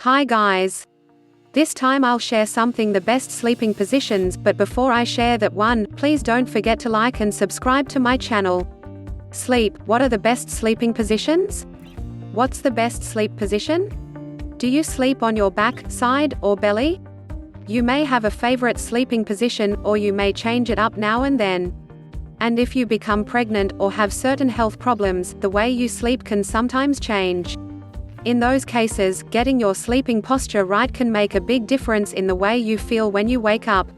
Hi guys. This time I'll share something the best sleeping positions, but before I share that one, please don't forget to like and subscribe to my channel. Sleep. What are the best sleeping positions? What's the best sleep position? Do you sleep on your back, side, or belly? You may have a favorite sleeping position, or you may change it up now and then. And if you become pregnant or have certain health problems, the way you sleep can sometimes change. In those cases, getting your sleeping posture right can make a big difference in the way you feel when you wake up.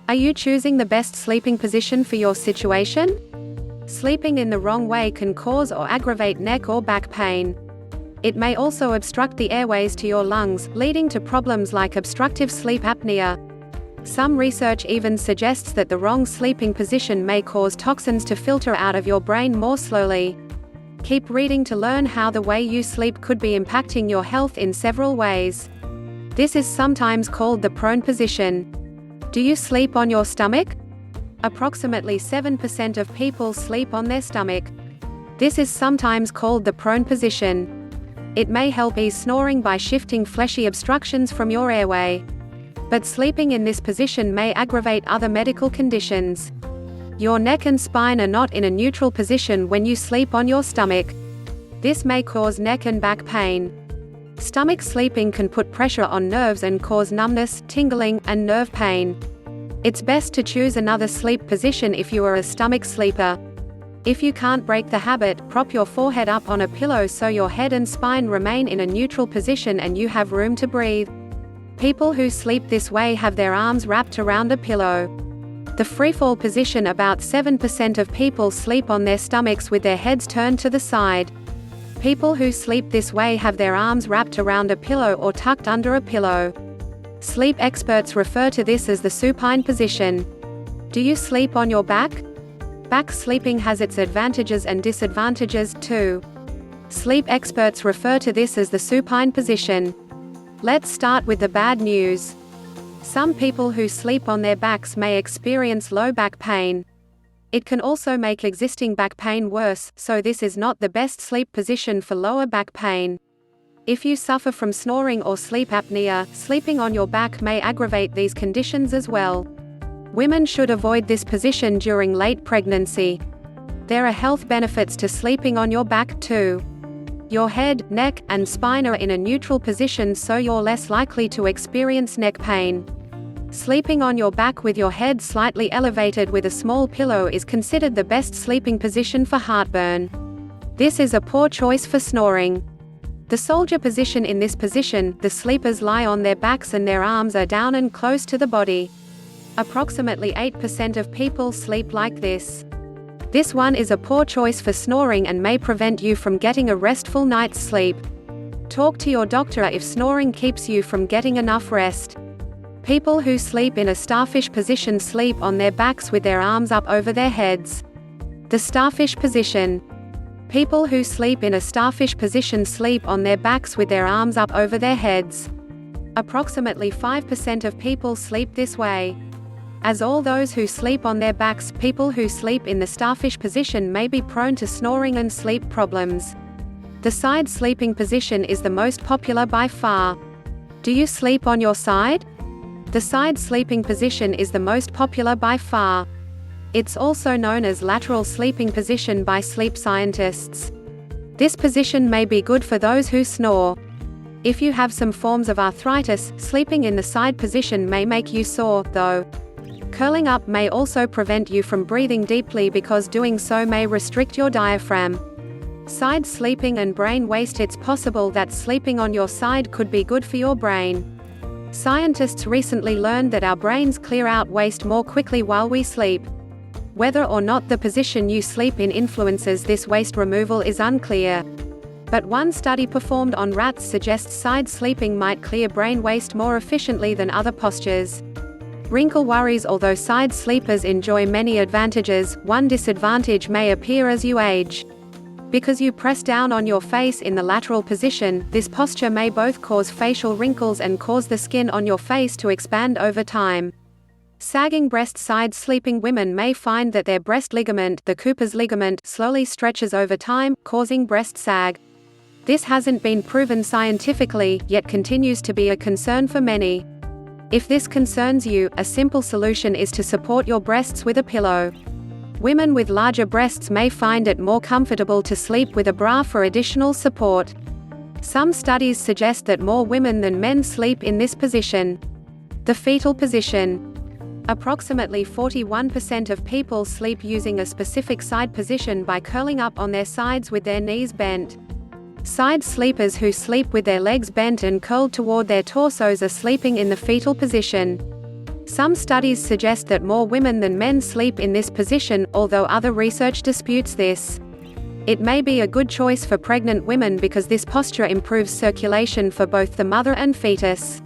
Are you choosing the best sleeping position for your situation? Sleeping in the wrong way can cause or aggravate neck or back pain. It may also obstruct the airways to your lungs, leading to problems like obstructive sleep apnea. Some research even suggests that the wrong sleeping position may cause toxins to filter out of your brain more slowly. Keep reading to learn how the way you sleep could be impacting your health in several ways. This is sometimes called the prone position. Do you sleep on your stomach? Approximately 7% of people sleep on their stomach. This is sometimes called the prone position. It may help ease snoring by shifting fleshy obstructions from your airway. But sleeping in this position may aggravate other medical conditions. Your neck and spine are not in a neutral position when you sleep on your stomach. This may cause neck and back pain. Stomach sleeping can put pressure on nerves and cause numbness, tingling, and nerve pain. It's best to choose another sleep position if you are a stomach sleeper. If you can't break the habit, prop your forehead up on a pillow so your head and spine remain in a neutral position and you have room to breathe. People who sleep this way have their arms wrapped around a pillow. The freefall position. About 7% of people sleep on their stomachs with their heads turned to the side. People who sleep this way have their arms wrapped around a pillow or tucked under a pillow. Sleep experts refer to this as the supine position. Do you sleep on your back? Back sleeping has its advantages and disadvantages, too. Sleep experts refer to this as the supine position. Let's start with the bad news. Some people who sleep on their backs may experience low back pain. It can also make existing back pain worse, so this is not the best sleep position for lower back pain. If you suffer from snoring or sleep apnea, sleeping on your back may aggravate these conditions as well. Women should avoid this position during late pregnancy. There are health benefits to sleeping on your back too. Your head, neck, and spine are in a neutral position, so you're less likely to experience neck pain. Sleeping on your back with your head slightly elevated with a small pillow is considered the best sleeping position for heartburn. This is a poor choice for snoring. The soldier position. In this position, the sleepers lie on their backs and their arms are down and close to the body. Approximately 8% of people sleep like this. This one is a poor choice for snoring and may prevent you from getting a restful night's sleep. Talk to your doctor if snoring keeps you from getting enough rest. People who sleep in a starfish position sleep on their backs with their arms up over their heads. The starfish position. People who sleep in a starfish position sleep on their backs with their arms up over their heads. Approximately 5% of people sleep this way. As all those who sleep on their backs, people who sleep in the starfish position may be prone to snoring and sleep problems. The side sleeping position is the most popular by far. Do you sleep on your side? The side sleeping position is the most popular by far. It's also known as lateral sleeping position by sleep scientists. This position may be good for those who snore. If you have some forms of arthritis, sleeping in the side position may make you sore, though. Curling up may also prevent you from breathing deeply because doing so may restrict your diaphragm. Side sleeping and brain waste. It's possible that sleeping on your side could be good for your brain. Scientists recently learned that our brains clear out waste more quickly while we sleep. Whether or not the position you sleep in influences this waste removal is unclear. But one study performed on rats suggests side sleeping might clear brain waste more efficiently than other postures. Wrinkle worries. Although side sleepers enjoy many advantages, one disadvantage may appear as you age. Because you press down on your face in the lateral position, this posture may both cause facial wrinkles and cause the skin on your face to expand over time. Sagging breast. Side sleeping women may find that their breast ligament, the Cooper's ligament, slowly stretches over time, causing breast sag. This hasn't been proven scientifically, yet continues to be a concern for many. If this concerns you, a simple solution is to support your breasts with a pillow. Women with larger breasts may find it more comfortable to sleep with a bra for additional support. Some studies suggest that more women than men sleep in this position. The fetal position. Approximately 41% of people sleep using a specific side position by curling up on their sides with their knees bent. Side sleepers who sleep with their legs bent and curled toward their torsos are sleeping in the fetal position. Some studies suggest that more women than men sleep in this position, although other research disputes this. It may be a good choice for pregnant women because this posture improves circulation for both the mother and fetus.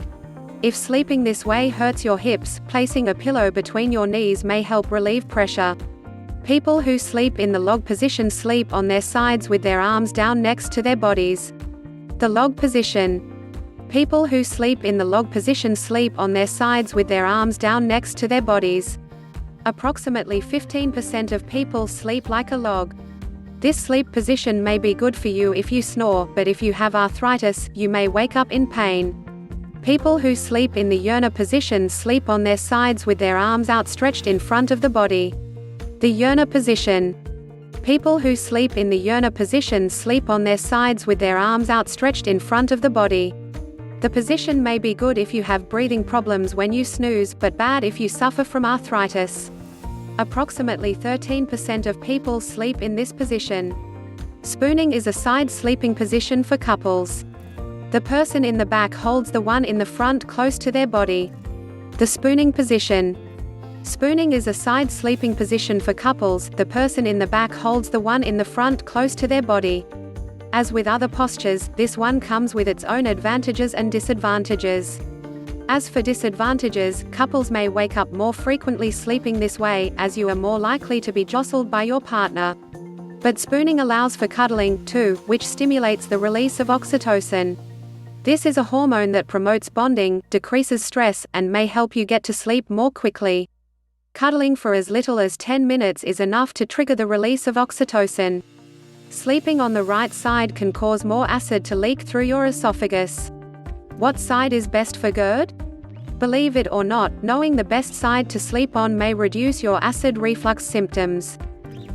If sleeping this way hurts your hips, placing a pillow between your knees may help relieve pressure. People who sleep in the log position sleep on their sides with their arms down next to their bodies. The log position. People who sleep in the log position sleep on their sides with their arms down next to their bodies. Approximately 15% of people sleep like a log. This sleep position may be good for you if you snore, but if you have arthritis, you may wake up in pain. People who sleep in the Yerna position sleep on their sides with their arms outstretched in front of the body. The Yerna position. People who sleep in the Yerna position sleep on their sides with their arms outstretched in front of the body. The position may be good if you have breathing problems when you snooze, but bad if you suffer from arthritis. Approximately 13% of people sleep in this position. Spooning is a side sleeping position for couples. The person in the back holds the one in the front close to their body. The spooning position. Spooning is a side sleeping position for couples. The person in the back holds the one in the front close to their body. As with other postures, this one comes with its own advantages and disadvantages. As for disadvantages, couples may wake up more frequently sleeping this way, as you are more likely to be jostled by your partner. But spooning allows for cuddling, too, which stimulates the release of oxytocin. This is a hormone that promotes bonding, decreases stress, and may help you get to sleep more quickly. Cuddling for as little as 10 minutes is enough to trigger the release of oxytocin. Sleeping on the right side can cause more acid to leak through your esophagus. What side is best for GERD? Believe it or not, knowing the best side to sleep on may reduce your acid reflux symptoms.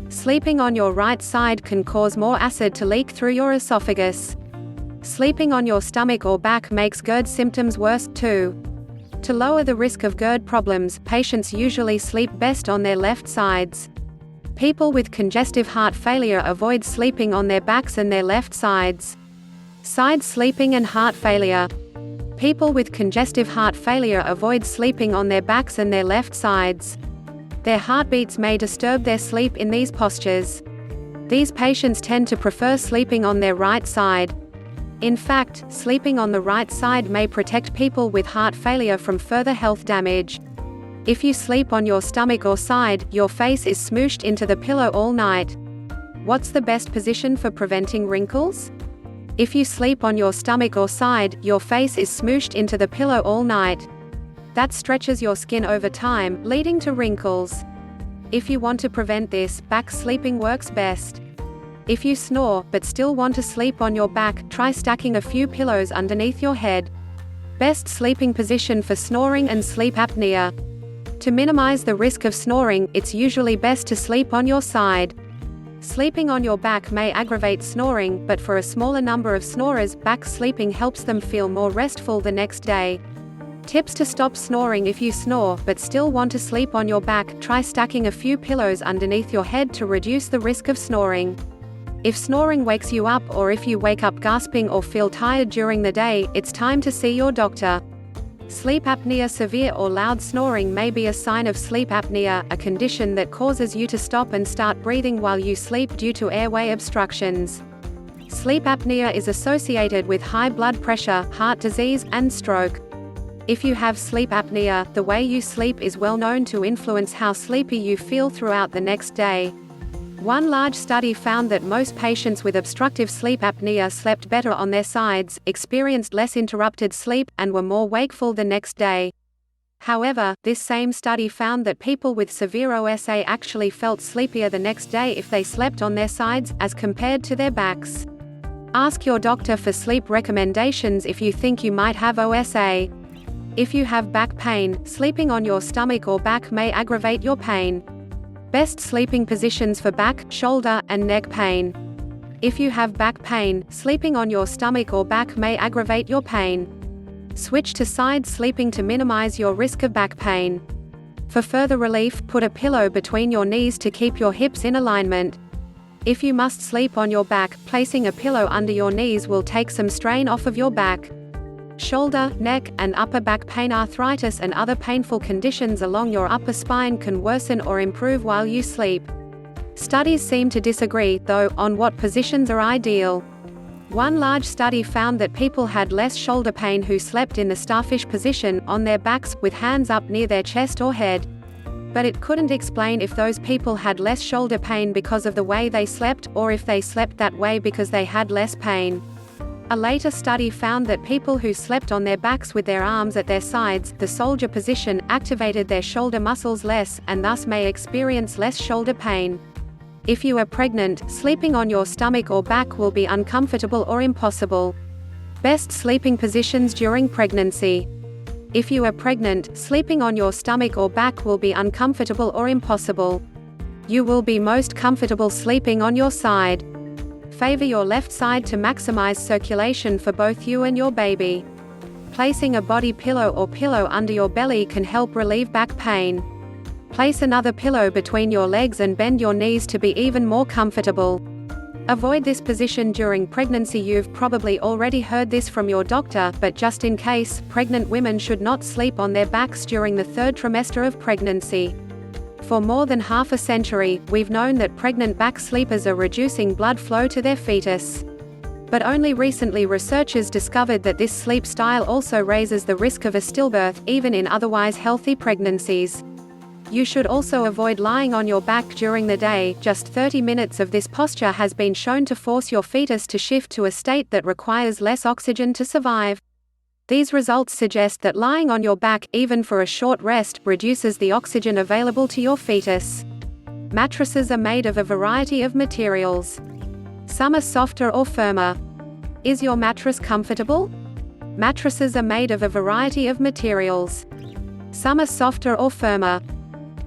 Sleeping on your right side can cause more acid to leak through your esophagus. Sleeping on your stomach or back makes GERD symptoms worse, too. To lower the risk of GERD problems, patients usually sleep best on their left sides. People with congestive heart failure avoid sleeping on their backs and their left sides. Side sleeping and heart failure. People with congestive heart failure avoid sleeping on their backs and their left sides. Their heartbeats may disturb their sleep in these postures. These patients tend to prefer sleeping on their right side. In fact, sleeping on the right side may protect people with heart failure from further health damage. If you sleep on your stomach or side, your face is smooshed into the pillow all night. What's the best position for preventing wrinkles? If you sleep on your stomach or side, your face is smooshed into the pillow all night. That stretches your skin over time, leading to wrinkles. If you want to prevent this, back sleeping works best. If you snore, but still want to sleep on your back, try stacking a few pillows underneath your head. Best sleeping position for snoring and sleep apnea. To minimize the risk of snoring, it's usually best to sleep on your side. Sleeping on your back may aggravate snoring, but for a smaller number of snorers, back sleeping helps them feel more restful the next day. Tips to stop snoring: if you snore, but still want to sleep on your back, try stacking a few pillows underneath your head to reduce the risk of snoring. If snoring wakes you up, or if you wake up gasping or feel tired during the day, it's time to see your doctor. Sleep apnea: severe or loud snoring may be a sign of sleep apnea, a condition that causes you to stop and start breathing while you sleep due to airway obstructions. Sleep apnea is associated with high blood pressure, heart disease, and stroke. If you have sleep apnea, the way you sleep is well known to influence how sleepy you feel throughout the next day. One large study found that most patients with obstructive sleep apnea slept better on their sides, experienced less interrupted sleep, and were more wakeful the next day. However, this same study found that people with severe OSA actually felt sleepier the next day if they slept on their sides, as compared to their backs. Ask your doctor for sleep recommendations if you think you might have OSA. If you have back pain, sleeping on your stomach or back may aggravate your pain. Best sleeping positions for back, shoulder, and neck pain. If you have back pain, sleeping on your stomach or back may aggravate your pain. Switch to side sleeping to minimize your risk of back pain. For further relief, put a pillow between your knees to keep your hips in alignment. If you must sleep on your back, placing a pillow under your knees will take some strain off of your back. Shoulder, neck, and upper back pain. Arthritis and other painful conditions along your upper spine can worsen or improve while you sleep. Studies seem to disagree, though, on what positions are ideal. One large study found that people had less shoulder pain who slept in the starfish position, on their backs, with hands up near their chest or head. But it couldn't explain if those people had less shoulder pain because of the way they slept, or if they slept that way because they had less pain. A later study found that people who slept on their backs with their arms at their sides, the soldier position, activated their shoulder muscles less, and thus may experience less shoulder pain. If you are pregnant, sleeping on your stomach or back will be uncomfortable or impossible. Best sleeping positions during pregnancy. If you are pregnant, sleeping on your stomach or back will be uncomfortable or impossible. You will be most comfortable sleeping on your side. Favor your left side to maximize circulation for both you and your baby. Placing a body pillow or pillow under your belly can help relieve back pain. Place another pillow between your legs and bend your knees to be even more comfortable. Avoid this position during pregnancy. You've probably already heard this from your doctor, but just in case, pregnant women should not sleep on their backs during the third trimester of pregnancy. For more than half a century, we've known that pregnant back sleepers are reducing blood flow to their fetus. But only recently researchers discovered that this sleep style also raises the risk of a stillbirth, even in otherwise healthy pregnancies. You should also avoid lying on your back during the day. Just 30 minutes of this posture has been shown to force your fetus to shift to a state that requires less oxygen to survive. These results suggest that lying on your back, even for a short rest, reduces the oxygen available to your fetus. Mattresses are made of a variety of materials. Some are softer or firmer. Is your mattress comfortable? Mattresses are made of a variety of materials. Some are softer or firmer.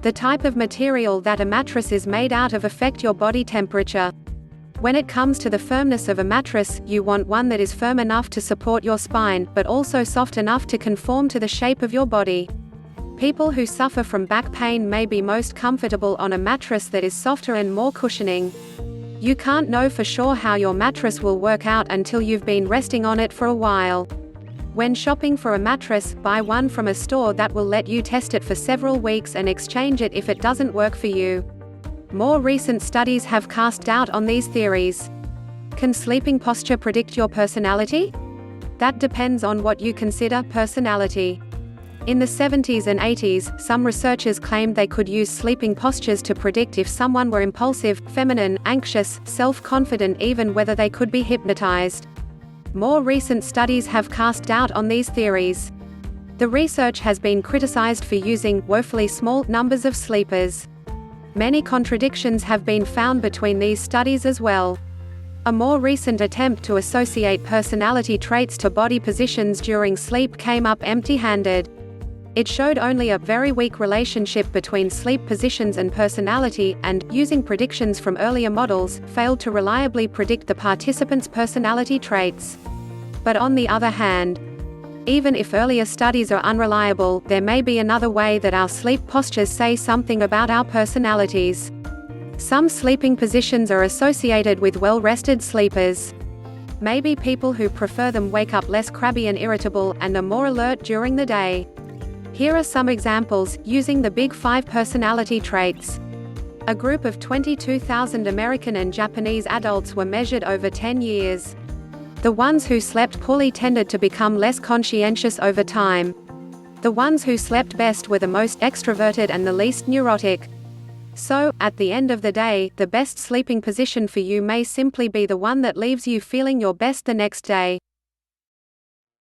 The type of material that a mattress is made out of affects your body temperature. When it comes to the firmness of a mattress, you want one that is firm enough to support your spine, but also soft enough to conform to the shape of your body. People who suffer from back pain may be most comfortable on a mattress that is softer and more cushioning. You can't know for sure how your mattress will work out until you've been resting on it for a while. When shopping for a mattress, buy one from a store that will let you test it for several weeks and exchange it if it doesn't work for you. More recent studies have cast doubt on these theories. Can sleeping posture predict your personality? That depends on what you consider personality. In the 70s and 80s, some researchers claimed they could use sleeping postures to predict if someone were impulsive, feminine, anxious, self-confident, even whether they could be hypnotized. More recent studies have cast doubt on these theories. The research has been criticized for using woefully small numbers of sleepers. Many contradictions have been found between these studies as well. A more recent attempt to associate personality traits to body positions during sleep came up empty-handed. It showed only a very weak relationship between sleep positions and personality, and, using predictions from earlier models, failed to reliably predict the participants' personality traits. But on the other hand, even if earlier studies are unreliable, there may be another way that our sleep postures say something about our personalities. Some sleeping positions are associated with well-rested sleepers. Maybe people who prefer them wake up less crabby and irritable, and are more alert during the day. Here are some examples, using the Big Five personality traits. A group of 22,000 American and Japanese adults were measured over 10 years. The ones who slept poorly tended to become less conscientious over time. The ones who slept best were the most extroverted and the least neurotic. So, at the end of the day, the best sleeping position for you may simply be the one that leaves you feeling your best the next day.